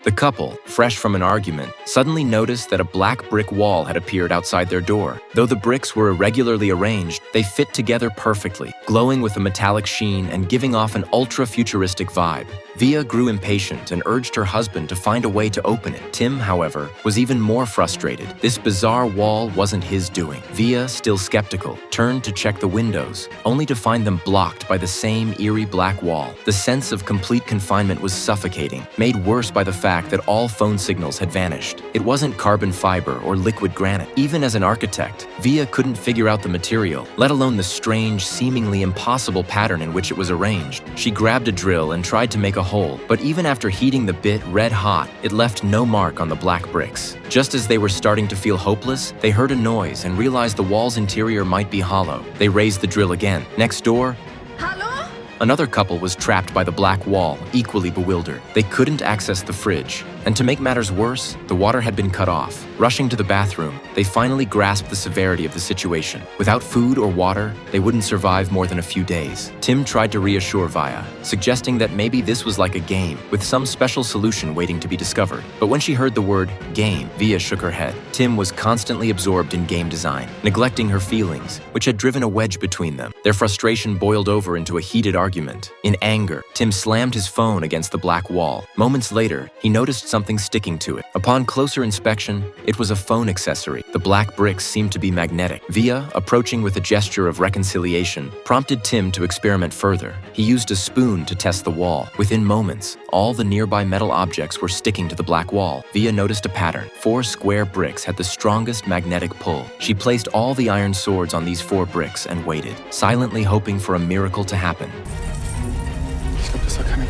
The couple, fresh from an argument, suddenly noticed that a black brick wall had appeared outside their door. Though the bricks were irregularly arranged, they fit together perfectly, glowing with a metallic sheen and giving off an ultra-futuristic vibe. Via grew impatient and urged her husband to find a way to open it. Tim, however, was even more frustrated. This bizarre wall wasn't his doing. Via, still skeptical, turned to check the windows, only to find them blocked by the same eerie black wall. The sense of complete confinement was suffocating, made worse by the fact that all phone signals had vanished. It wasn't carbon fiber or liquid granite. Even as an architect, Via couldn't figure out the material, let alone the strange, seemingly impossible pattern in which it was arranged. She grabbed a drill and tried to make a hole, but even after heating the bit red hot, it left no mark on the black bricks. Just as they were starting to feel hopeless, they heard a noise and realized the wall's interior might be hollow. They raised the drill again. Next door, another couple was trapped by the black wall, equally bewildered. They couldn't access the fridge, and to make matters worse, the water had been cut off. Rushing to the bathroom, they finally grasped the severity of the situation. Without food or water, they wouldn't survive more than a few days. Tim tried to reassure Via, suggesting that maybe this was like a game, with some special solution waiting to be discovered. But when she heard the word game, Via shook her head. Tim was constantly absorbed in game design, neglecting her feelings, which had driven a wedge between them. Their frustration boiled over into a heated argument. In anger, Tim slammed his phone against the black wall. Moments later, he noticed something sticking to it. Upon closer inspection, it was a phone accessory. The black bricks seemed to be magnetic. Via, approaching with a gesture of reconciliation, prompted Tim to experiment further. He used a spoon to test the wall. Within moments, all the nearby metal objects were sticking to the black wall. Via noticed a pattern. 4 square bricks had the strongest magnetic pull. She placed all the iron swords on these 4 bricks and waited, silently hoping for a miracle to happen. Ich glaube, das war keine